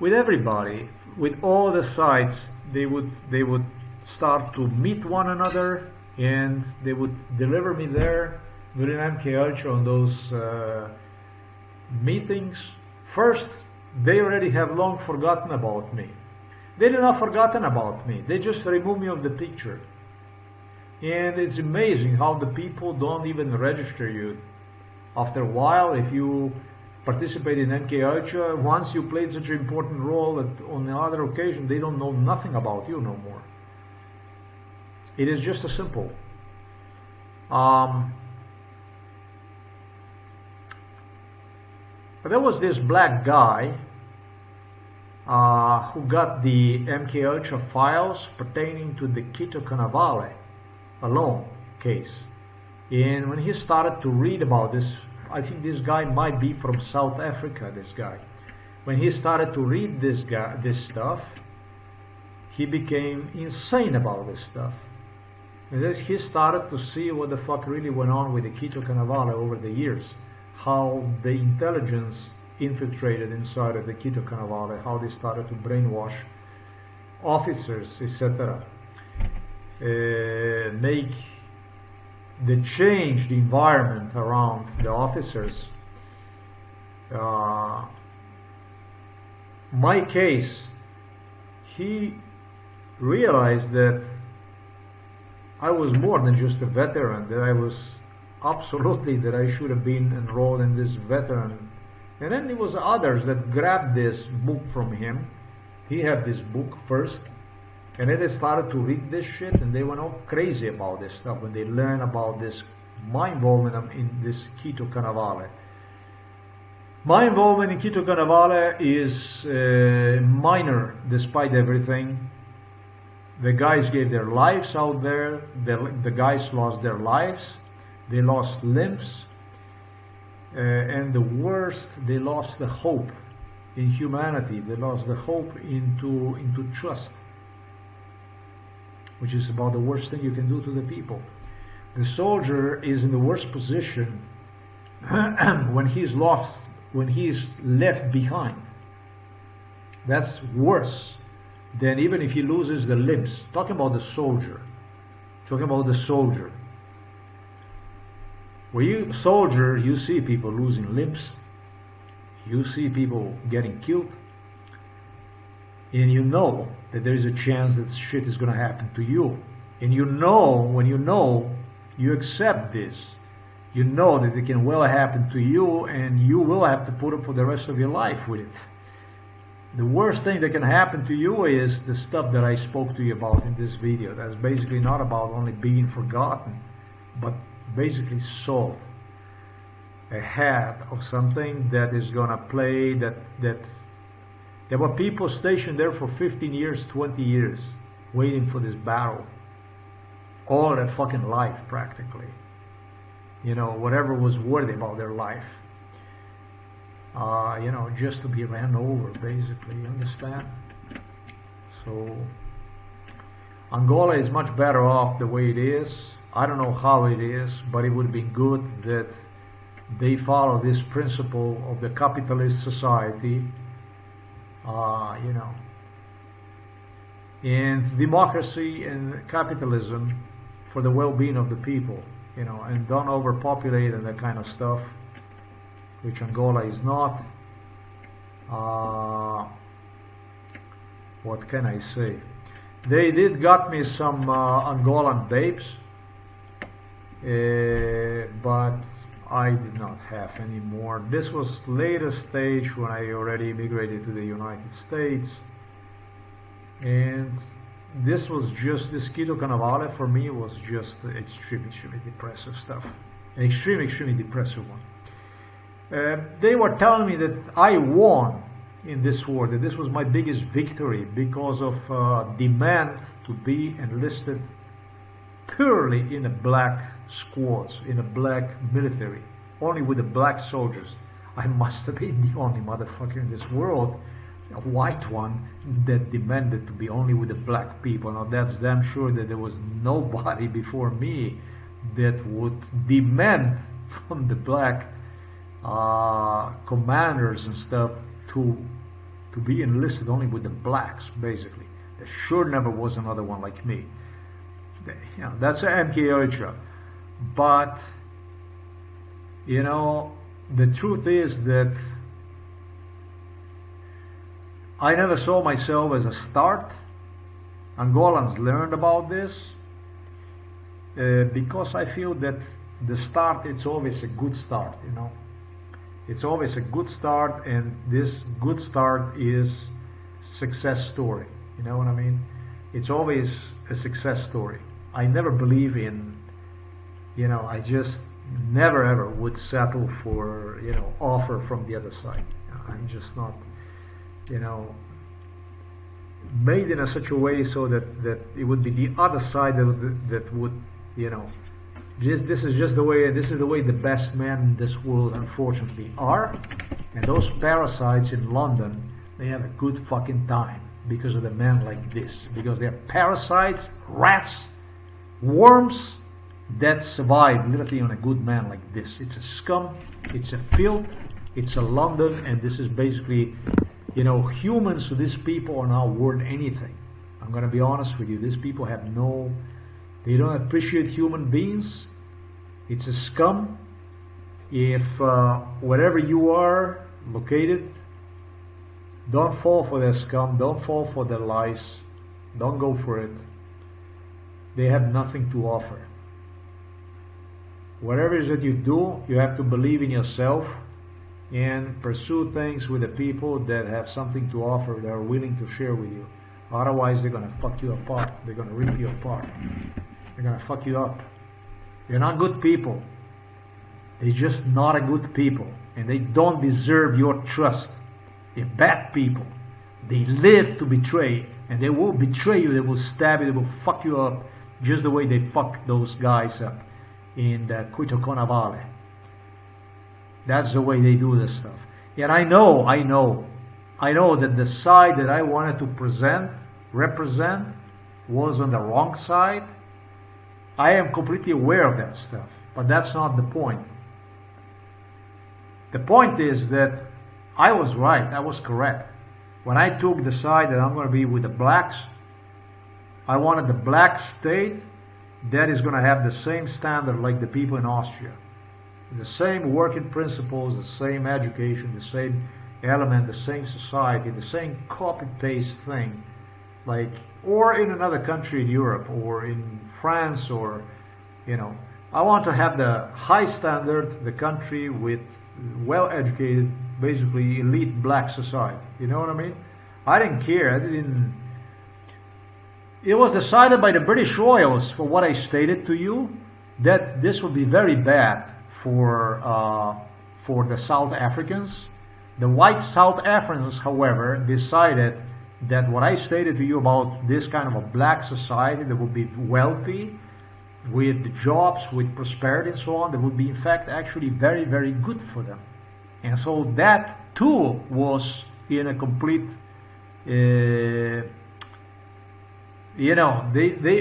everybody, with all the sides. They would start to meet one another, and they would deliver me there during MKH on those meetings. First, they already have long forgotten about me. They did not forgotten about me. They just removed me of the picture. And it's amazing how the people don't even register you. After a while, if you participated in MK Ultra, once you played such an important role that on the other occasion they don't know nothing about you no more. It is just as simple. But there was this black guy who got the MK Ultra files pertaining to the Cuito Cuanavale alone case. And when he started to read about this, I think this guy might be from South Africa, this guy. When he started to read this stuff, he became insane about this stuff. And as he started to see what the fuck really went on with the Cuito Cuanavale over the years, how the intelligence infiltrated inside of the Cuito Cuanavale, how they started to brainwash officers, etc. Make the change the environment around the officers. My case, he realized that I was more than just a veteran, that I was absolutely, that I should have been enrolled in this veteran. And then there was others that grabbed this book from him. He had this book first, and then they started to read this shit, and they went all crazy about this stuff when they learned about this, my involvement in this Cuito Cuanavale. My involvement in Cuito Cuanavale is minor despite everything. The guys gave their lives out there. The guys lost their lives. They lost limbs. And the worst, they lost the hope in humanity. They lost the hope into trust, which is about the worst thing you can do to the people. The soldier is in the worst position when he's lost, when he's left behind. That's worse than even if he loses the limbs. Talking about the soldier. Talking about the soldier. When you soldier, you see people losing limbs. You see people getting killed. And you know that there is a chance that shit is going to happen to you. And you know, when you know, you accept this. You know that it can well happen to you, and you will have to put up for the rest of your life with it. The worst thing that can happen to you is the stuff that I spoke to you about in this video. That's basically not about only being forgotten, but basically salt ahead of something that is gonna play, that there were people stationed there for 15 years, 20 years, waiting for this battle. All their fucking life, practically. You know, whatever was worthy about their life. You know, just to be ran over, basically, you understand? So, Angola is much better off the way it is. I don't know how it is, but it would be good that they follow this principle of the capitalist society, you know. And democracy and capitalism for the well-being of the people, you know, and don't overpopulate and that kind of stuff, which Angola is not. What can I say? They did got me some Angolan babes, but I did not have any more. This was later stage when I already immigrated to the United States, and this was just, this Cuito Cuanavale for me was just extremely depressive stuff. Extremely depressive one. They were telling me that I won in this war, that this was my biggest victory because of demand to be enlisted purely in a black squads, in a black military, only with the black soldiers. I must have been the only motherfucker in this world, a white one, that demanded to be only with the black people. Now that's damn sure that there was nobody before me that would demand from the black commanders and stuff to be enlisted only with the blacks, basically. There sure never was another one like me. You know, that's an MK Ultra. But, you know, the truth is that I never saw myself as a start. Angolans learned about this because I feel that the start, it's always a good start, you know. It's always a good start, and this good start is success story. You know what I mean? It's always a success story. I never believe in, I just never ever would settle for, offer from the other side. I'm just not, made in such a way so that it would be the other side that would, this is the way the best men in this world unfortunately are. And those parasites in London, they have a good fucking time because of the men like this, because they're parasites, rats, worms that survive literally on a good man like this. It's a scum, it's a filth, it's a London, and this is basically, humans to these people are not worth anything. I'm going to be honest with you. These people they don't appreciate human beings. It's a scum. If wherever you are located, don't fall for their scum, don't fall for their lies, don't go for it. They have nothing to offer. Whatever it is that you do, you have to believe in yourself and pursue things with the people that have something to offer, that are willing to share with you. Otherwise, they're going to fuck you apart. They're going to rip you apart. They're going to fuck you up. They're not good people. They're just not a good people. And they don't deserve your trust. They're bad people. They live to betray. And they will betray you. They will stab you. They will fuck you up. Just the way they fucked those guys up in the Cuito Cuanavale. That's the way they do this stuff. And I know that the side that I wanted to represent was on the wrong side. I am completely aware of that stuff, but that's not the point. The point is that I was right, I was correct. When I took the side that I'm going to be with the blacks, I wanted the black state that is going to have the same standard like the people in Austria. The same working principles, the same education, the same element, the same society, the same copy-paste thing, or in another country in Europe, or in France, or, I want to have the high standard, the country with well-educated, basically elite black society. You know what I mean? I didn't care. It was decided by the British Royals, for what I stated to you, that this would be very bad for the South Africans. The white South Africans, however, decided that what I stated to you about this kind of a black society that would be wealthy, with jobs, with prosperity and so on, that would be in fact actually very, very good for them. And so that too was in a complete, they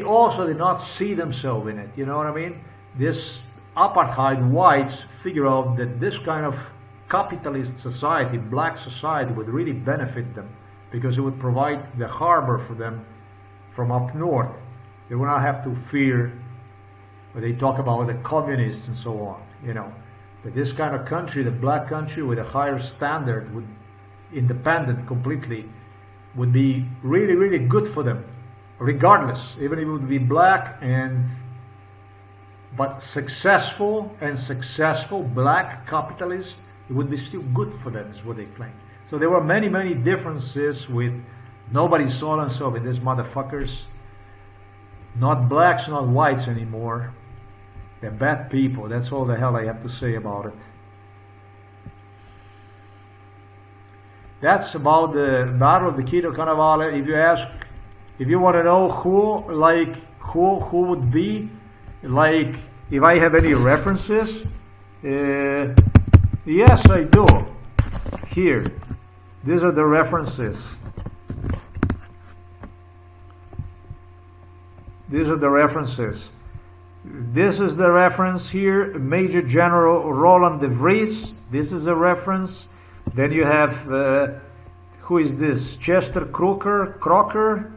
also did not see themselves in it, you know what I mean? This apartheid whites figure out that this kind of capitalist society, black society, would really benefit them, because it would provide the harbor for them from up north. They would not have to fear when they talk about the communists and so on, But this kind of country, the black country with a higher standard, independent completely, would be really, really good for them, regardless, even if it would be black but successful black capitalists, it would be still good for them, is what they claim. So there were many, many differences with nobody saw themselves in these motherfuckers. Not blacks, not whites anymore. They're bad people. That's all the hell I have to say about it. That's about the Battle of the Cuito Cuanavale. If you want to know who would be, if I have any references, yes, I do. Here, these are the references. These are the references. This is the reference here, Major General Roland de Vries. This is a reference. Then you have, who is this? Chester Crocker.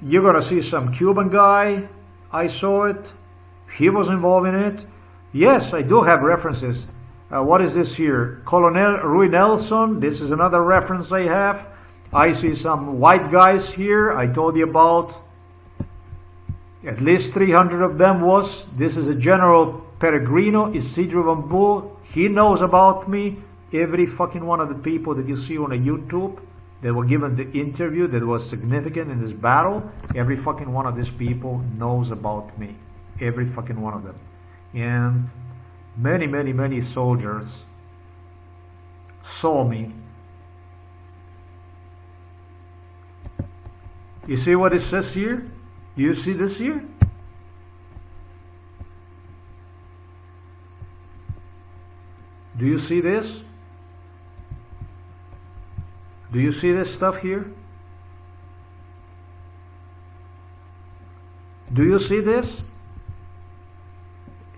You're going to see some Cuban guy. I saw it. He was involved in it. Yes, I do have references. What is this here? Colonel Rui Nelson. This is another reference I have. I see some white guys here. I told you about at least 300 of them was. This is a General Peregrino Isidro Bambu, he knows about me. Every fucking one of the people that you see on a YouTube that were given the interview that was significant in this battle, every fucking one of these people knows about me. Every fucking one of them. And many, many, many soldiers saw me. You see what it says here? Do you see this here? Do you see this? Do you see this stuff here? Do you see this?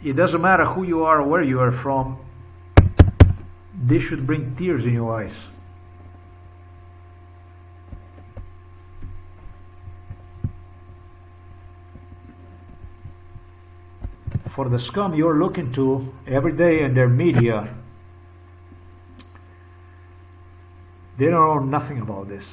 It doesn't matter who you are or where you are from. This should bring tears in your eyes. For the scum you're looking to every day in their media, they don't know nothing about this.